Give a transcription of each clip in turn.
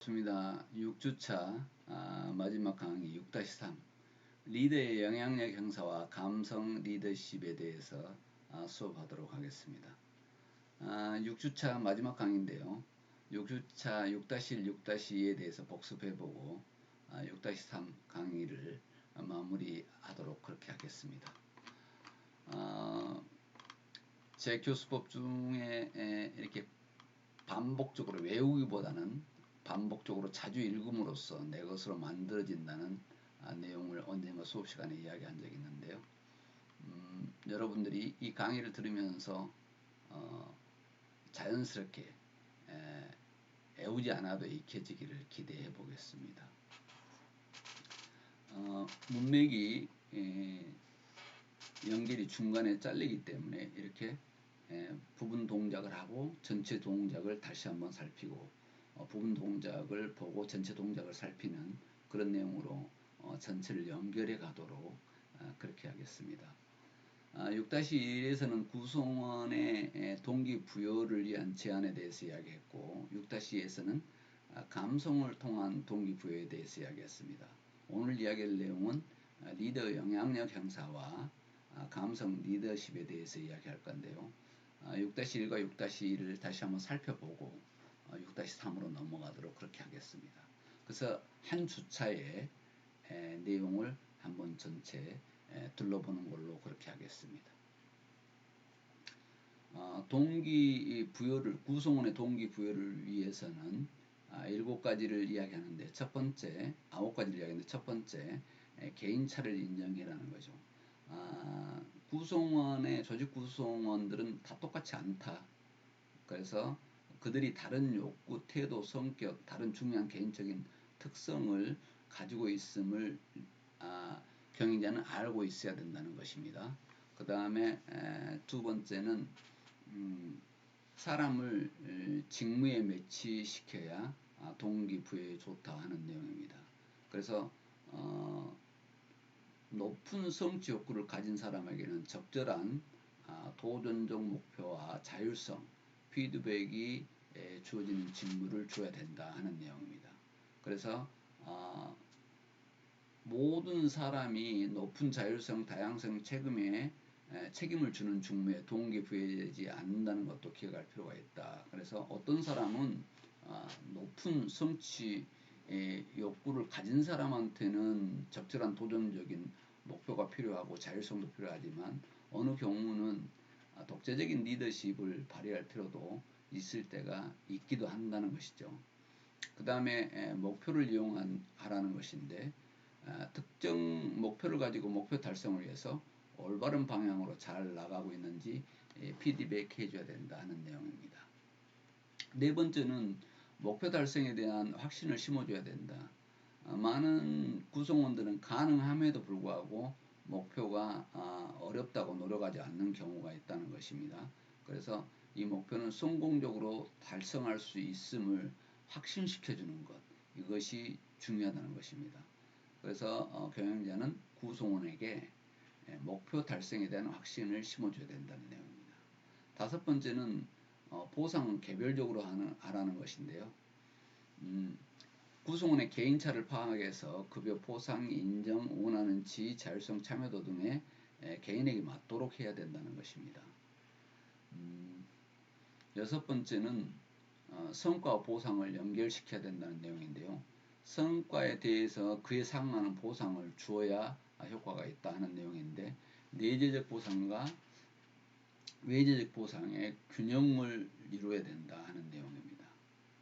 반갑습니다. 6주차 마지막 강의 6-3 리더의 영향력 형사와 감성 리더십에 대해서 수업하도록 하겠습니다. 6주차 마지막 강의인데요. 6주차 6-1, 6-2에 대해서 복습해보고 6-3 강의를 마무리하도록 그렇게 하겠습니다. 제 교수법 중에 이렇게 반복적으로 외우기보다는 반복적으로 자주 읽음으로써 내 것으로 만들어진다는 내용을 언젠가 수업 시간에 이야기한 적이 있는데요. 여러분들이 이 강의를 들으면서 자연스럽게 애우지 않아도 익혀지기를 기대해 보겠습니다. 문맥이 연결이 중간에 잘리기 때문에 이렇게 부분 동작을 하고 전체 동작을 다시 한번 살피고 부분 동작을 보고 전체 동작을 살피는 그런 내용으로 전체를 연결해 가도록 그렇게 하겠습니다. 6-1에서는 구성원의 동기부여를 위한 제안에 대해서 이야기했고 6-2에서는 감성을 통한 동기부여에 대해서 이야기했습니다. 오늘 이야기할 내용은 리더 영향력 형사와 감성 리더십에 대해서 이야기할 건데요. 6-1과 6-2를 다시 한번 살펴보고 6-3으로 넘어가도록 그렇게 하겠습니다. 그래서 한 주차의 내용을 한번 전체 둘러보는 걸로 그렇게 하겠습니다. 동기부여를 구성원의 동기부여를 위해서는 7가지를 이야기하는데 첫 번째 9가지를 이야기하는데 첫 번째 개인차를 인정해라는 거죠. 구성원의 조직 구성원들은 다 똑같지 않다. 그래서 그들이 다른 욕구, 태도, 성격, 다른 중요한 개인적인 특성을 가지고 있음을 경영자는 알고 있어야 된다는 것입니다. 그 다음에 두 번째는 사람을 직무에 매치시켜야 동기부여에 좋다 하는 내용입니다. 그래서 높은 성취 욕구를 가진 사람에게는 적절한 도전적 목표와 자율성, 피드백이 주어지는 직무를 줘야 된다 하는 내용입니다. 그래서 모든 사람이 높은 자율성, 다양성, 책임을 주는 직무에 동기부여되지 않는다는 것도 기억할 필요가 있다. 그래서 어떤 사람은 높은 성취 욕구를 가진 사람한테는 적절한 도전적인 목표가 필요하고 자율성도 필요하지만 어느 경우는 독재적인 리더십을 발휘할 필요도 있을 때가 있기도 한다는 것이죠. 그 다음에 목표를 이용하라는 것인데 특정 목표를 가지고 목표 달성을 위해서 올바른 방향으로 잘 나가고 있는지 피드백 해줘야 된다 하는 내용입니다. 네 번째는 목표 달성에 대한 확신을 심어줘야 된다. 많은 구성원들은 가능함에도 불구하고 목표가 어렵다고 노력하지 않는 경우가 있다는 것입니다. 그래서 이 목표는 성공적으로 달성할 수 있음을 확신시켜주는 것, 이것이 중요하다는 것입니다. 그래서 경영자는 구성원에게 목표 달성에 대한 확신을 심어줘야 된다는 내용입니다. 다섯 번째는 보상은 개별적으로 하라는 것인데요. 구성원의 개인차를 파악해서 급여, 보상, 인정, 원하는 지위, 자율성, 참여도 등의 개인에게 맞도록 해야 된다는 것입니다. 여섯 번째는 성과와 보상을 연결시켜야 된다는 내용인데요. 성과에 대해서 그에 상응하는 보상을 주어야 효과가 있다 하는 내용인데 내재적 보상과 외재적 보상의 균형을 이루어야 된다 하는 내용입니다.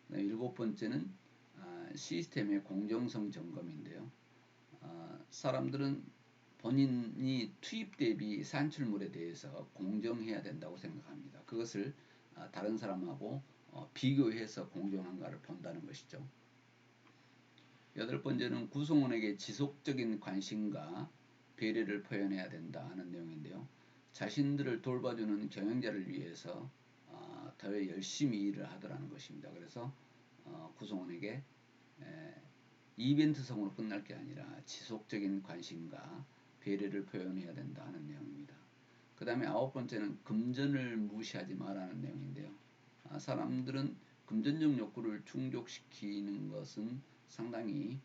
일곱 번째는 시스템의 공정성 점검인데요. 사람들은 본인이 투입 대비 산출물에 대해서 공정해야 된다고 생각합니다. 그것을 다른 사람하고 비교해서 공정한가를 본다는 것이죠. 여덟 번째는 구성원에게 지속적인 관심과 배려를 표현해야 된다 하는 내용인데요. 자신들을 돌봐주는 경영자를 위해서 더 열심히 일을 하더라는 것입니다. 그래서 구성원에게 이벤트성으로 끝날 게 아니라 지속적인 관심과 배려를 표현해야 된다 하는 내용입니다. 그 다음에 아홉 번째는 금전을 무시하지 말라는 내용인데요. 사람들은 금전적 욕구를 충족시키는 것은 상당히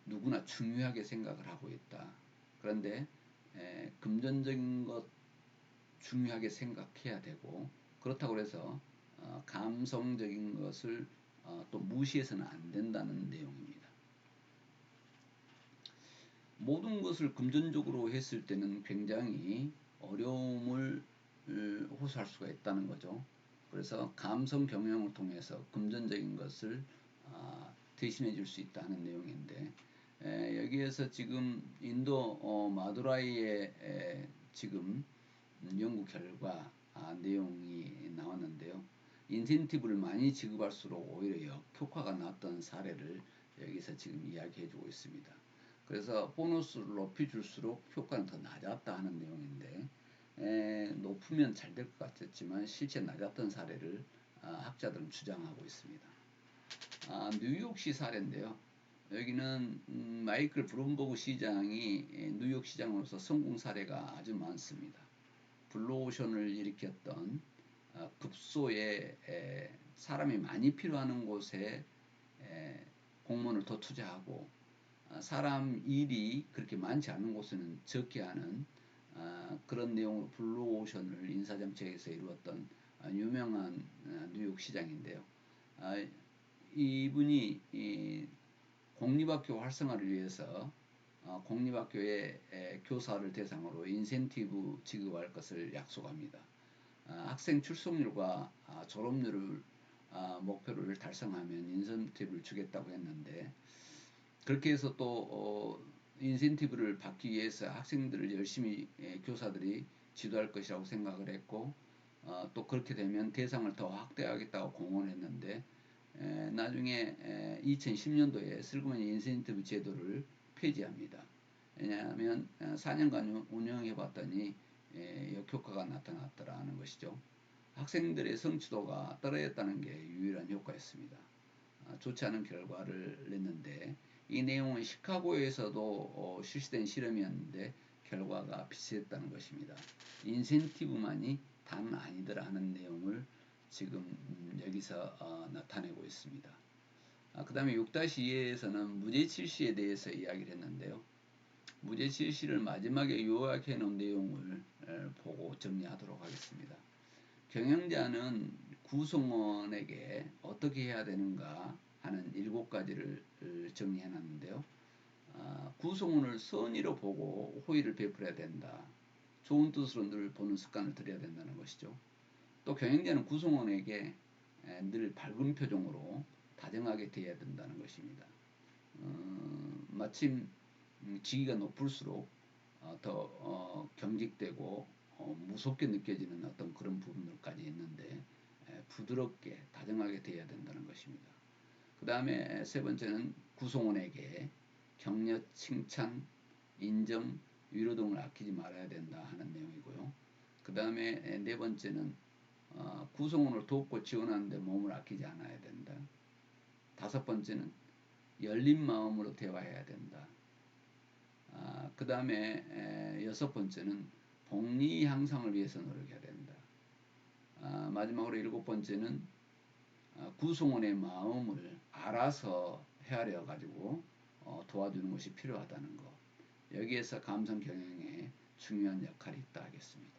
누구나 중요하게 생각을 하고 있다. 그런데 금전적인 것 중요하게 생각해야 되고, 그렇다고 해서 감성적인 것을 또 무시해서는 안 된다는 내용입니다. 모든 것을 금전적으로 했을 때는 굉장히 어려움을 호소할 수가 있다는 거죠. 그래서 감성 경영을 통해서 금전적인 것을 대신해 줄 수 있다는 내용인데, 여기에서 지금 인도 마두라이의 지금 연구 결과 내용이 나왔는데요. 인센티브를 많이 지급할수록 오히려 역효과가 났던 사례를 여기서 지금 이야기해 주고 있습니다. 그래서 보너스를 높이 줄수록 효과는 더 낮았다 하는 내용인데, 높으면 잘 될 것 같았지만 실제 낮았던 사례를 학자들은 주장하고 있습니다. 뉴욕시 사례인데요. 여기는 마이클 브룸버그 시장이 뉴욕 시장으로서 성공 사례가 아주 많습니다. 블루오션을 일으켰던 급소에 사람이 많이 필요한 곳에 공무원을 더 투자하고, 사람 일이 그렇게 많지 않은 곳에는 적게 하는 그런 내용으로 블루오션을 인사정책에서 이루었던 유명한 뉴욕 시장인데요. 이분이 공립학교 활성화를 위해서 공립학교의 교사를 대상으로 인센티브 지급할 것을 약속합니다. 학생 출석률과 졸업률을 목표를 달성하면 인센티브를 주겠다고 했는데, 그렇게 해서 또 인센티브를 받기 위해서 학생들을 열심히 교사들이 지도할 것이라고 생각을 했고, 또 그렇게 되면 대상을 더 확대하겠다고 공언했는데, 나중에 2010년도에 슬그머니 인센티브 제도를 폐지합니다. 왜냐하면 4년간 운영해 봤더니 역효과가 나타났더라는 것이죠. 학생들의 성취도가 떨어졌다는 게 유일한 효과였습니다. 좋지 않은 결과를 냈는데, 이 내용은 시카고에서도 실시된 실험이었는데 결과가 비슷했다는 것입니다. 인센티브만이 다는 아니더라 하는 내용을 지금 여기서 나타내고 있습니다. 그 다음에 6-2에서는 무죄 실시에 대해서 이야기를 했는데요. 무죄 실시를 마지막에 요약해 놓은 내용을 보고 정리하도록 하겠습니다. 경영자는 구성원에게 어떻게 해야 되는가 하는 7가지를 정리해 놨는데요. 구성원을 선의로 보고 호의를 베풀어야 된다. 좋은 뜻으로 늘 보는 습관을 들여야 된다는 것이죠. 또 경영자는 구성원에게 늘 밝은 표정으로 다정하게 대해야 된다는 것입니다. 마침 직위가 높을수록 더 경직되고 무섭게 느껴지는 어떤 그런 부분들까지 있는데, 부드럽게 다정하게 대해야 된다는 것입니다. 그 다음에 세 번째는 구성원에게 격려, 칭찬, 인정, 위로 등을 아끼지 말아야 된다 하는 내용이고요. 그 다음에 네 번째는 구성원을 돕고 지원하는데 몸을 아끼지 않아야 된다. 5번째는 열린 마음으로 대화해야 된다. 그 다음에 6번째는 복리 향상을 위해서 노력해야 된다. 마지막으로 7번째는 구성원의 마음을 알아서 헤아려 가지고 도와주는 것이 필요하다는 것. 여기에서 감성 경영에 중요한 역할이 있다 하겠습니다.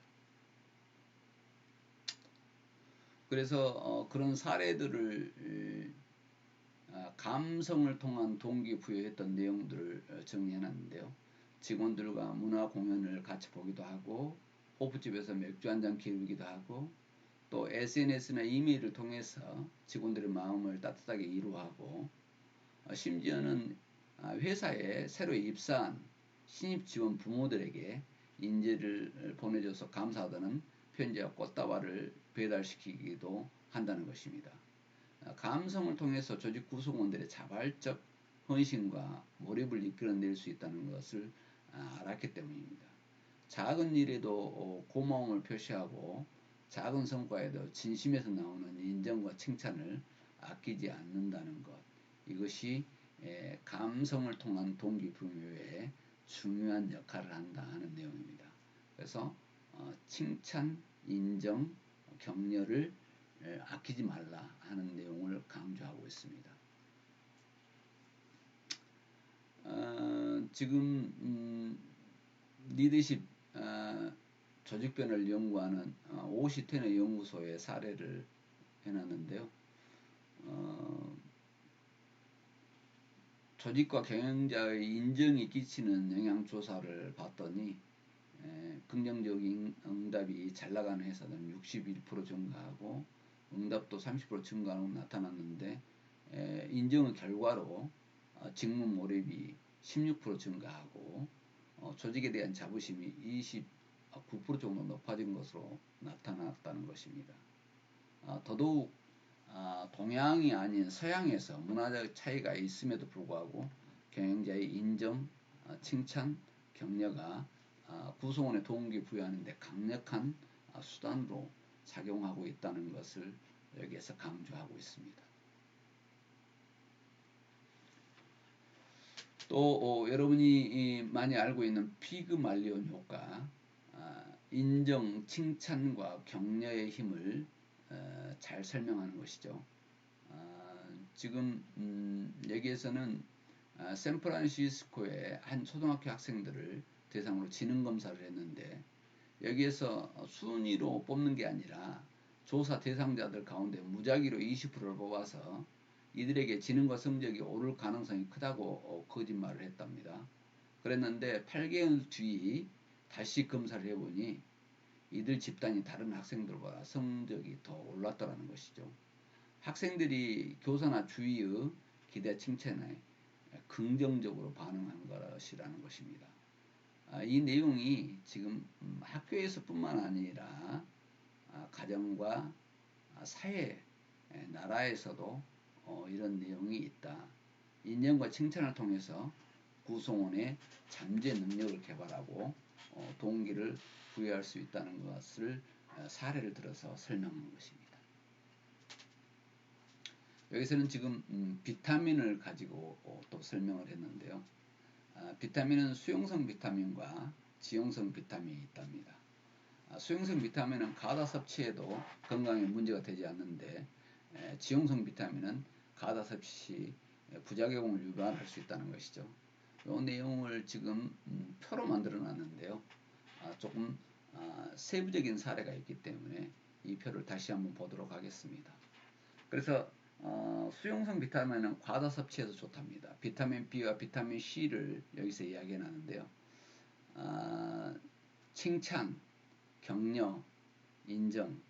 그래서 그런 사례들을 감성을 통한 동기부여했던 내용들을 정리해놨는데요. 직원들과 문화 공연을 같이 보기도 하고, 호프집에서 맥주 한잔 기울이기도 하고, 또 SNS나 이메일을 통해서 직원들의 마음을 따뜻하게 위로하고, 심지어는 회사에 새로 입사한 신입 지원 부모들에게 인재를 보내줘서 감사하다는 편지와 꽃다발을 배달시키기도 한다는 것입니다. 감성을 통해서 조직 구성원들의 자발적 헌신과 몰입을 이끌어낼 수 있다는 것을 알았기 때문입니다. 작은 일에도 고마움을 표시하고, 작은 성과에도 진심에서 나오는 인정과 칭찬을 아끼지 않는다는 것, 이것이 감성을 통한 동기부여에 중요한 역할을 한다 하는 내용입니다. 그래서 칭찬, 인정, 격려를 아끼지 말라 하는 내용을 강조하고 있습니다. 지금 리더십 조직 변화를 연구하는 오시테너 연구소의 사례를 해놨는데요. 조직과 경영자의 인정이 끼치는 영향 조사를 봤더니 긍정적인 응답이 잘 나가는 회사들은 61% 증가하고 응답도 30% 증가하고 나타났는데 인정의 결과로 직무 몰입이 16% 증가하고 조직에 대한 자부심이 29% 정도 높아진 것으로 나타났다는 것입니다. 더더욱 동양이 아닌 서양에서 문화적 차이가 있음에도 불구하고 경영자의 인정, 칭찬, 격려가 구성원의 동기부여하는 데 강력한 수단으로 작용하고 있다는 것을 여기에서 강조하고 있습니다. 또 여러분이 많이 알고 있는 피그말리온 효과, 인정, 칭찬과 격려의 힘을 잘 설명하는 것이죠. 지금 여기에서는 샌프란시스코의 한 초등학교 학생들을 대상으로 지능검사를 했는데 여기에서 순위로 뽑는 게 아니라 조사 대상자들 가운데 무작위로 20%를 뽑아서 이들에게 지능과 성적이 오를 가능성이 크다고 거짓말을 했답니다. 그랬는데 8개월 뒤 다시 검사를 해보니 이들 집단이 다른 학생들보다 성적이 더 올랐다는 것이죠. 학생들이 교사나 주위의 기대 칭찬에 긍정적으로 반응한 것이라는 것입니다. 이 내용이 지금 학교에서뿐만 아니라 가정과 사회, 나라에서도 이런 내용이 있다. 인정과 칭찬을 통해서 구성원의 잠재 능력을 개발하고 동기를 부여할 수 있다는 것을 사례를 들어서 설명한 것입니다. 여기서는 지금 비타민을 가지고 또 설명을 했는데요. 비타민은 수용성 비타민과 지용성 비타민이 있답니다. 수용성 비타민은 과다 섭취해도 건강에 문제가 되지 않는데 지용성 비타민은 과다 섭취 부작용을 유발할 수 있다는 것이죠. 이 내용을 지금 표로 만들어 놨는데요. 조금 세부적인 사례가 있기 때문에 이 표를 다시 한번 보도록 하겠습니다. 그래서 수용성 비타민은 과다 섭취해도 좋답니다. 비타민 B와 비타민 C를 여기서 이야기해 놨는데요. 칭찬, 격려, 인정,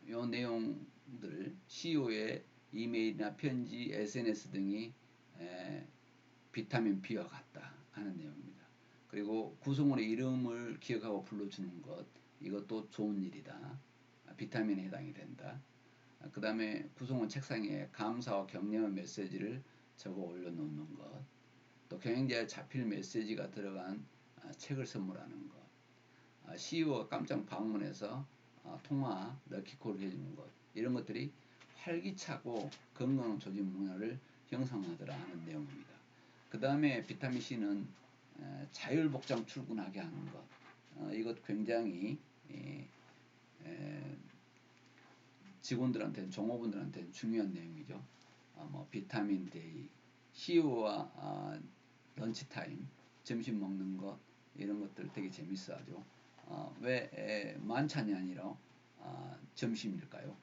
이 내용들 CEO의 이메일이나 편지, SNS 등이 비타민 B와 같다 하는 내용입니다. 그리고 구성원의 이름을 기억하고 불러주는 것, 이것도 좋은 일이다. 비타민에 해당이 된다. 그 다음에 구성원 책상에 감사와 격려의 메시지를 적어 올려놓는 것, 또 경영자의 자필 메시지가 들어간 책을 선물하는 것, CEO가 깜짝 방문해서 통화 럭키콜을 해주는 것, 이런 것들이 활기차고 건강한 조직 문화를 형성하더라 하는 내용입니다. 그 다음에 비타민 C는 자율복장 출근하게 하는 것, 이것 굉장히 직원들한테는, 종업원들한테는 중요한 내용이죠. 비타민 데이, CEO와 런치타임, 점심 먹는 것, 이런 것들 되게 재밌어하죠. 왜 만찬이 아니라 점심일까요?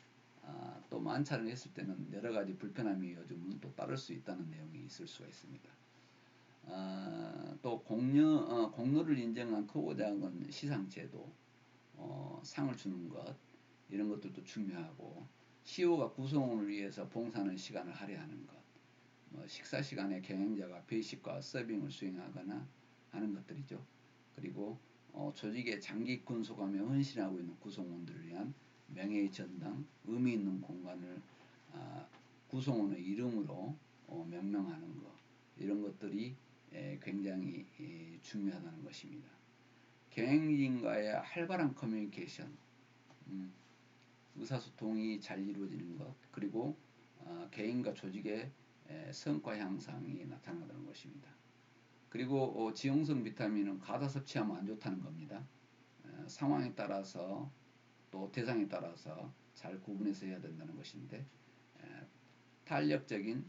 또 만찬을 했을 때는 여러 가지 불편함이 요즘은 또 따를 수 있다는 내용이 있을 수가 있습니다. 또 공로를 인정한 크고 작은 시상제도, 상을 주는 것, 이런 것들도 중요하고, CEO가 구성원을 위해서 봉사하는 시간을 할애하는 것, 식사 시간에 경영자가 베이식과 서빙을 수행하거나 하는 것들이죠. 그리고 조직의 장기 근속하며 헌신하고 있는 구성원들을 위한 명예의 전당, 의미 있는 공간을 구성원의 이름으로 명명하는 것, 이런 것들이 굉장히 중요하다는 것입니다. 경영진과의 활발한 커뮤니케이션, 의사소통이 잘 이루어지는 것, 그리고 개인과 조직의 성과 향상이 나타나는 것입니다. 그리고 지용성 비타민은 과다 섭취하면 안 좋다는 겁니다. 상황에 따라서 또 대상에 따라서 잘 구분해서 해야 된다는 것인데, 탄력적인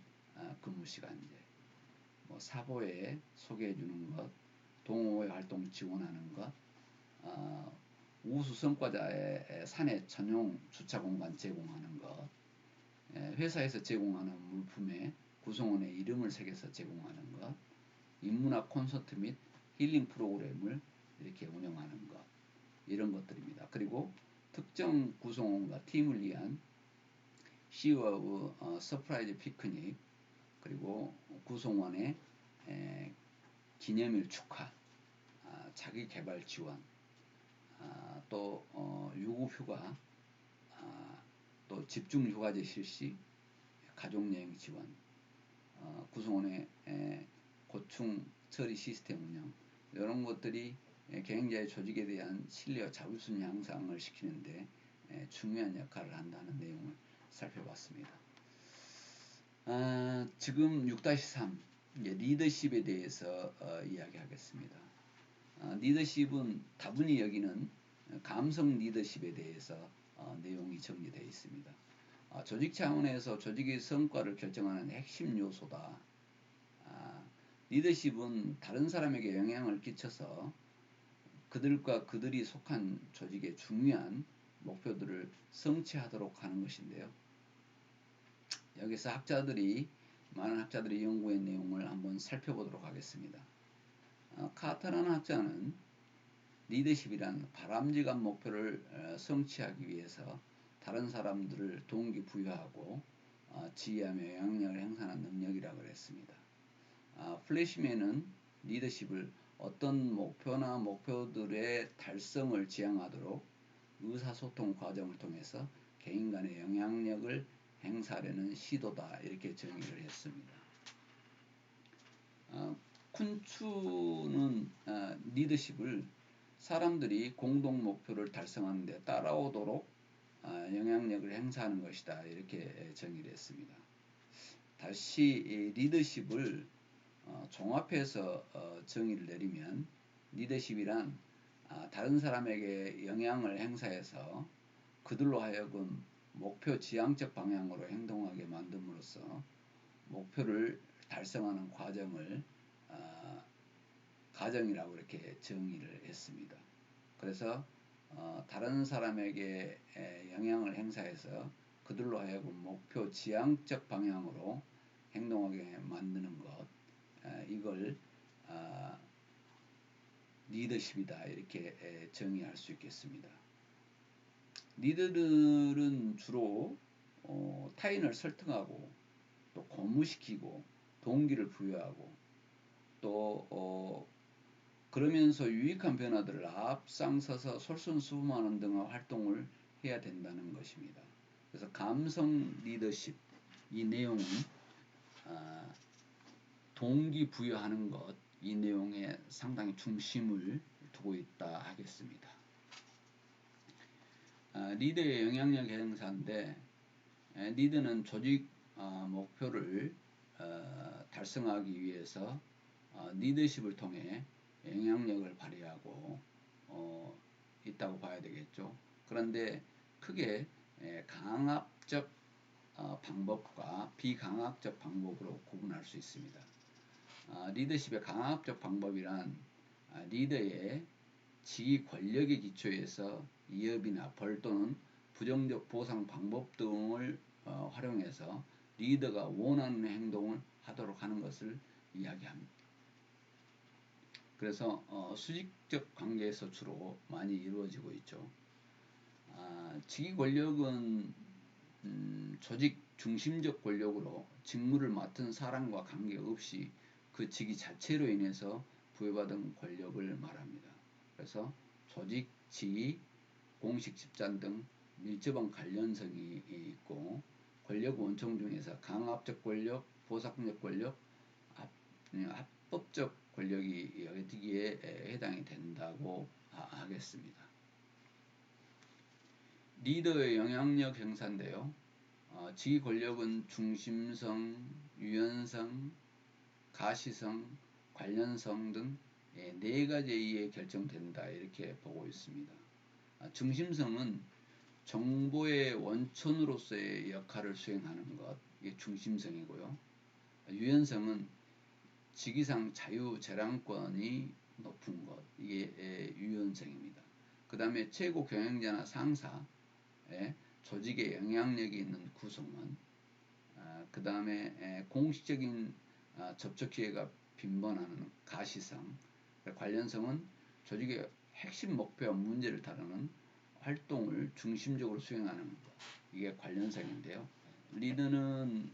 근무 시간제, 뭐 사보에 소개해 주는 것, 동호회 활동 지원하는 것, 우수 성과자의 사내 전용 주차 공간 제공하는 것, 회사에서 제공하는 물품에 구성원의 이름을 새겨서 제공하는 것, 인문학 콘서트 및 힐링 프로그램을 이렇게 운영하는 것, 이런 것들입니다. 그리고 특정 구성원과 팀을 위한 시와의 서프라이즈 피크닉, 그리고 구성원의 기념일 축하, 자기 개발 지원, 또 유급휴가, 또 집중휴가제 실시, 가족여행 지원, 구성원의 고충 처리 시스템 운영, 이런 것들이 경영자의 조직에 대한 신뢰와 자부심 향상을 시키는데 중요한 역할을 한다는 내용을 살펴봤습니다. 지금 6-3 리더십에 대해서 이야기하겠습니다. 리더십은 다분히 여기는 감성 리더십에 대해서 내용이 정리되어 있습니다. 조직 차원에서 조직의 성과를 결정하는 핵심 요소다. 리더십은 다른 사람에게 영향을 끼쳐서 그들과 그들이 속한 조직의 중요한 목표들을 성취하도록 하는 것인데요. 여기서 많은 학자들이 연구한 내용을 한번 살펴보도록 하겠습니다. 카터라는 학자는 리더십이란 바람직한 목표를 성취하기 위해서 다른 사람들을 동기부여하고 지휘하며 영향력을 행사하는 능력이라고 했습니다. 플래시맨은 리더십을 어떤 목표나 목표들의 달성을 지향하도록 의사소통 과정을 통해서 개인 간의 영향력을 행사하려는 시도다, 이렇게 정의를 했습니다. 쿤츠는 리더십을 사람들이 공동 목표를 달성하는 데 따라오도록 영향력을 행사하는 것이다, 이렇게 정의를 했습니다. 다시 리더십을 종합해서 정의를 내리면, 리더십이란 다른 사람에게 영향을 행사해서 그들로 하여금 목표 지향적 방향으로 행동하게 만듦으로써 목표를 달성하는 과정이라고 이렇게 정의를 했습니다. 그래서 다른 사람에게 영향을 행사해서 그들로 하여금 목표 지향적 방향으로 행동하게 만드는 것, 이걸 리더십이다, 이렇게 정의할 수 있겠습니다. 리더들은 주로 타인을 설득하고 또 고무시키고 동기를 부여하고 또 그러면서 유익한 변화들을 앞장서서 솔선수범하는 등의 활동을 해야 된다는 것입니다. 그래서 감성 리더십, 이 내용은 동기부여하는 것, 이 내용에 상당히 중심을 두고 있다 하겠습니다. 리더의 영향력 행사인데, 리더는 조직 목표를 달성하기 위해서 리더십을 통해 영향력을 발휘하고 있다고 봐야 되겠죠. 그런데 크게 강압적 방법과 비강압적 방법으로 구분할 수 있습니다. 리더십의 강압적 방법이란 리더의 지휘 권력의 기초에서 이업이나 벌 또는 부정적 보상 방법 등을 활용해서 리더가 원하는 행동을 하도록 하는 것을 이야기합니다. 그래서 수직적 관계에서 주로 많이 이루어지고 있죠. 지휘 권력은 조직 중심적 권력으로 직무를 맡은 사람과 관계없이 그 직위 자체로 인해서 부여받은 권력을 말합니다. 그래서 조직, 지위, 공식 집단 등 밀접한 관련성이 있고, 권력 원총 중에서 강압적 권력, 보상적 권력, 합법적 권력이 여기에 해당이 된다고 하겠습니다. 리더의 영향력 행사인데요. 지휘 권력은 중심성, 유연성, 가시성, 관련성 등 4가지에 의해 결정된다, 이렇게 보고 있습니다. 중심성은 정보의 원천으로서의 역할을 수행하는 것, 이게 중심성이고요. 유연성은 직위상 자유재량권이 높은 것, 이게 유연성입니다. 그 다음에 최고 경영자나 상사의 조직에 영향력이 있는 구성원, 그 다음에 공식적인 접촉 기회가 빈번하는 가시성, 관련성은 조직의 핵심 목표와 문제를 다루는 활동을 중심적으로 수행하는 것, 이게 관련성인데요. 리더는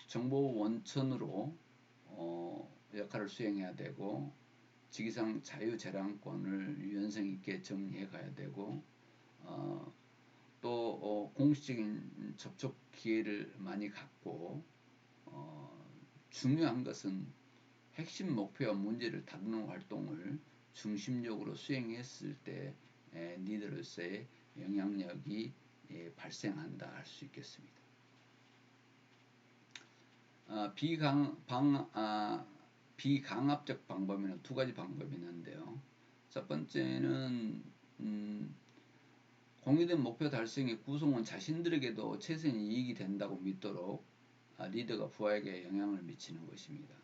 정보 원천으로 역할을 수행해야 되고, 직위상 자유재량권을 유연성 있게 정리해 가야 되고, 또 공식적인 접촉 기회를 많이 갖고, 중요한 것은 핵심 목표와 문제를 다루는 활동을 중심적으로 수행했을 때 리더로서의 영향력이 발생한다 할 수 있겠습니다. 비강압적 방법에는 두 가지 방법이 있는데요. 첫 번째는 공유된 목표 달성의 구성원 자신들에게도 최선 이익이 된다고 믿도록 리더가 부하에게 영향을 미치는 것입니다.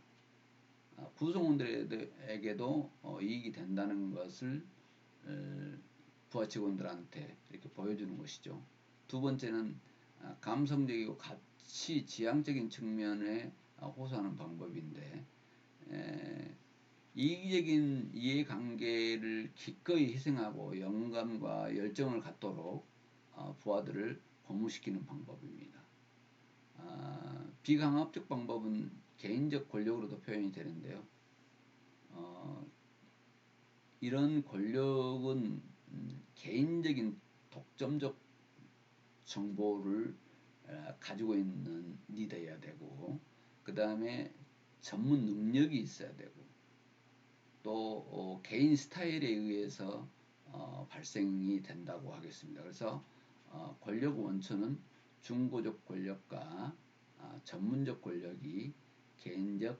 구성원들에게도 이익이 된다는 것을 부하 직원들한테 이렇게 보여주는 것이죠. 두 번째는 감성적이고 가치 지향적인 측면에 호소하는 방법인데, 이기적인 이해관계를 기꺼이 희생하고 영감과 열정을 갖도록 부하들을 고무시키는 방법입니다. 비강압적 방법은 개인적 권력으로도 표현이 되는데요. 이런 권력은 개인적인 독점적 정보를 가지고 있는 리더여야 되고, 그 다음에 전문 능력이 있어야 되고, 또 개인 스타일에 의해서 발생이 된다고 하겠습니다. 그래서 권력 원천은 중고적 권력과 전문적 권력이 개인적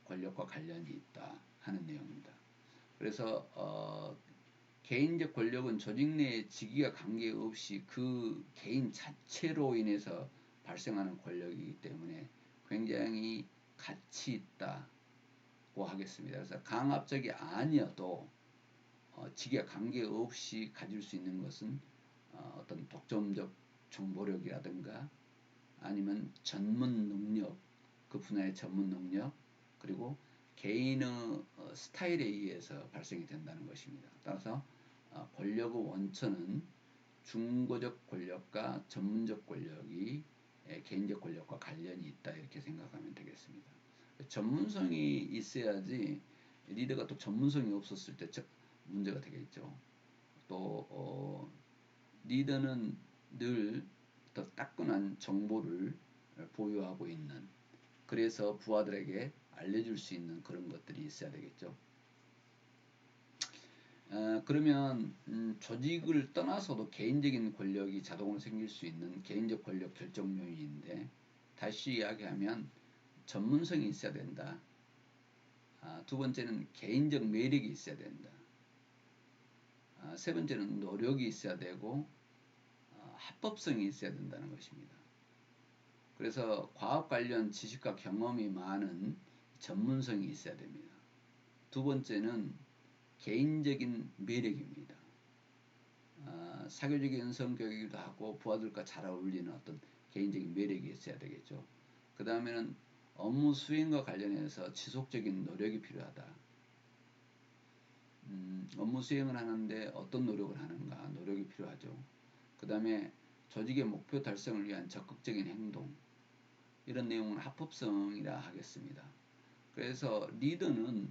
권력과 관련이 있다 하는 내용입니다. 그래서 개인적 권력은 조직 내의 직위와 관계없이 그 개인 자체로 인해서 발생하는 권력이기 때문에 굉장히 가치 있다고 하겠습니다. 그래서 강압적이 아니어도 직위와 관계없이 가질 수 있는 것은 어떤 독점적 정보력이라든가 아니면 전문 능력, 그 분야의 전문 능력, 그리고 개인의 스타일에 의해서 발생이 된다는 것입니다. 따라서 권력의 원천은 중고적 권력과 전문적 권력이 개인적 권력과 관련이 있다 이렇게 생각하면 되겠습니다. 전문성이 있어야지 리더가 또 전문성이 없었을 때 문제가 되겠죠. 또 리더는 늘 더 따끈한 정보를 보유하고 있는, 그래서 부하들에게 알려줄 수 있는 그런 것들이 있어야 되겠죠. 그러면 조직을 떠나서도 개인적인 권력이 자동으로 생길 수 있는 개인적 권력 결정 요인인데, 다시 이야기하면 전문성이 있어야 된다. 두 번째는 개인적 매력이 있어야 된다. 세 번째는 노력이 있어야 되고 합법성이 있어야 된다는 것입니다. 그래서 과학 관련 지식과 경험이 많은 전문성이 있어야 됩니다. 두 번째는 개인적인 매력입니다. 사교적인 성격이기도 하고 부하들과 잘 어울리는 어떤 개인적인 매력이 있어야 되겠죠. 그 다음에는 업무 수행과 관련해서 지속적인 노력이 필요하다. 업무 수행을 하는데 어떤 노력을 하는가, 노력이 필요하죠. 그 다음에 조직의 목표 달성을 위한 적극적인 행동, 이런 내용은 합법성이라 하겠습니다. 그래서 리더는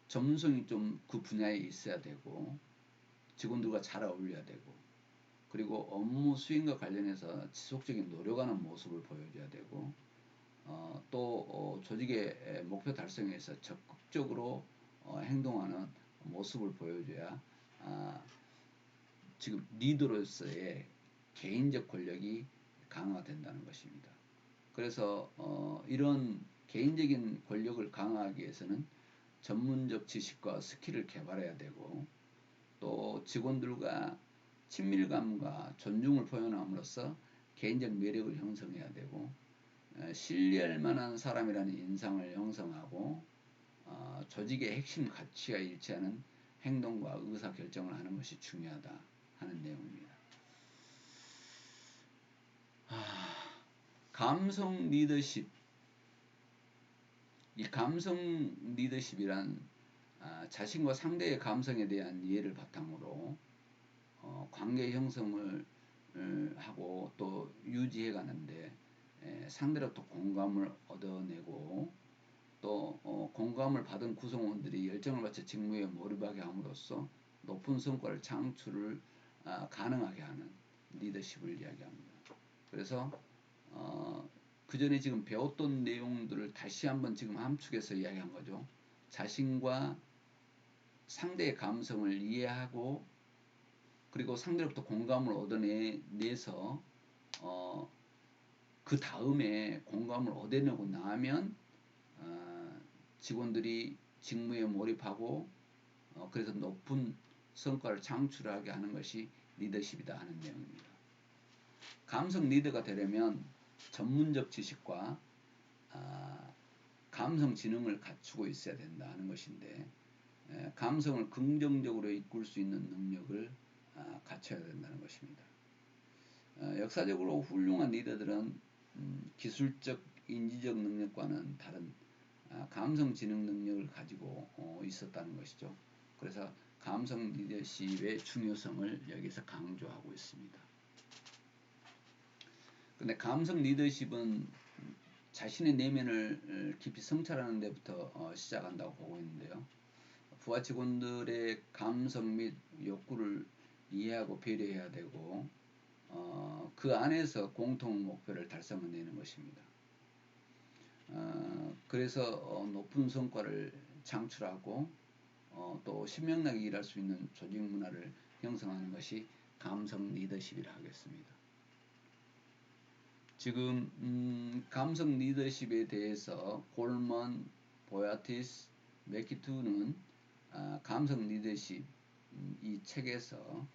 전문성이 좀 그 분야에 있어야 되고, 직원들과 잘 어울려야 되고, 그리고 업무 수행과 관련해서 지속적인 노력하는 모습을 보여줘야 되고, 또 조직의 목표 달성에 위해서 적극적으로 행동하는 모습을 보여줘야 지금 리더로서의 개인적 권력이 강화된다는 것입니다. 그래서 이런 개인적인 권력을 강화하기 위해서는 전문적 지식과 스킬을 개발해야 되고, 또 직원들과 친밀감과 존중을 표현함으로써 개인적 매력을 형성해야 되고, 신뢰할 만한 사람이라는 인상을 형성하고, 조직의 핵심 가치와 일치하는 행동과 의사결정을 하는 것이 중요하다 하는 내용입니다. 감성 리더십. 이 감성 리더십이란 자신과 상대의 감성에 대한 이해를 바탕으로 관계 형성을 하고 또 유지해 가는데, 상대로부터 공감을 얻어내고 또 공감을 받은 구성원들이 열정을 바쳐 직무에 몰입하게 함으로써 높은 성과를 창출을 가능하게 하는 리더십을 이야기합니다. 그래서 그 전에 지금 배웠던 내용들을 다시 한번 지금 함축해서 이야기한 거죠. 자신과 상대의 감성을 이해하고 그리고 상대로부터 공감을 얻어내서 그 다음에 공감을 얻어내고 나면 직원들이 직무에 몰입하고 그래서 높은 성과를 창출하게 하는 것이 리더십이다 하는 내용입니다. 감성 리더가 되려면 전문적 지식과 감성 지능을 갖추고 있어야 된다 하는 것인데, 감성을 긍정적으로 이끌 수 있는 능력을 갖춰야 된다는 것입니다. 역사적으로 훌륭한 리더들은 기술적 인지적 능력과는 다른 감성 지능 능력을 가지고 있었다는 것이죠. 그래서 감성 리더십의 중요성을 여기서 강조하고 있습니다. 근데 감성 리더십은 자신의 내면을 깊이 성찰하는 데부터 시작한다고 보고 있는데요. 부하 직원들의 감성 및 욕구를 이해하고 배려해야 되고 그 안에서 공통 목표를 달성해내는 것입니다. 그래서 높은 성과를 창출하고 또 신명나게 일할 수 있는 조직 문화를 형성하는 것이 감성 리더십이라 하겠습니다. 지금 감성 리더십에 대해서 콜먼, 보야티스, 맥키투는 감성 리더십 이 책에서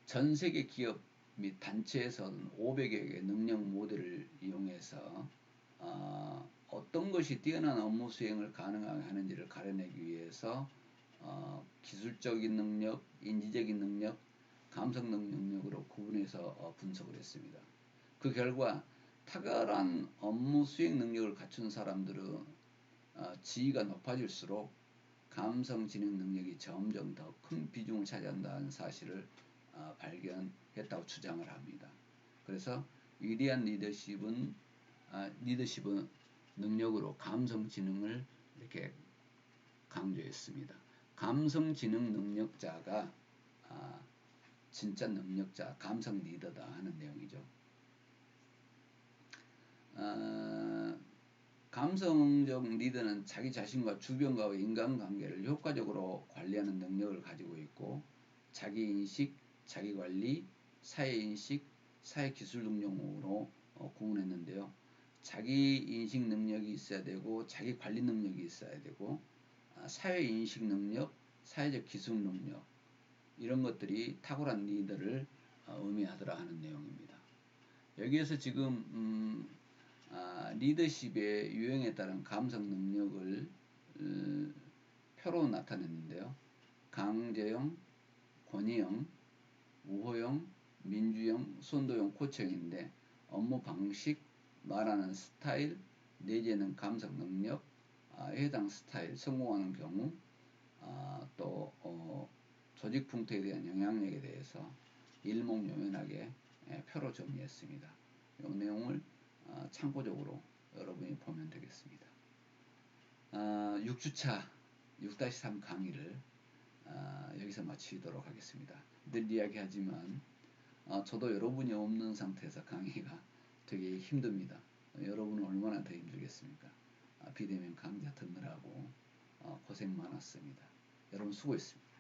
전 세계 기업 및 단체에서는 500여 개의 능력 모델을 이용해서 어떤 것이 뛰어난 업무 수행을 가능하게 하는지를 가려내기 위해서 기술적인 능력, 인지적인 능력, 감성 능력으로 구분해서 분석을 했습니다. 그 결과 탁월한 업무 수행 능력을 갖춘 사람들은 지위가 높아질수록 감성 지능 능력이 점점 더 큰 비중을 차지한다는 사실을 발견했다고 주장을 합니다. 그래서 위대한 리더십은 능력으로 감성 지능을 이렇게 강조했습니다. 감성 지능 능력자가 진짜 능력자, 감성 리더다 하는 내용이죠. 감성적 리더는 자기 자신과 주변과의 인간관계를 효과적으로 관리하는 능력을 가지고 있고, 자기인식, 자기관리, 사회인식, 사회기술 능력으로 구분했는데요. 자기인식 능력이 있어야 되고 자기관리 능력이 있어야 되고 사회인식 능력, 사회적 기술 능력 이런 것들이 탁월한 리더를 의미하더라 하는 내용입니다. 여기에서 지금 리더십의 유형에 따른 감성 능력을 표로 나타냈는데요. 강제형, 권위형, 우호형, 민주형, 선도형, 코치형인데 업무 방식, 말하는 스타일, 내재는 감성 능력, 해당 스타일, 성공하는 경우, 또 조직 풍토에 대한 영향력에 대해서 일목요연하게 표로 정리했습니다. 이 내용을 참고적으로 여러분이 보면 되겠습니다. 6주차 6-3 강의를 여기서 마치도록 하겠습니다. 늘 이야기하지만 저도 여러분이 없는 상태에서 강의가 되게 힘듭니다. 여러분은 얼마나 더 힘들겠습니까? 비대면 강좌 듣느라고 고생 많았습니다. 여러분 수고했습니다.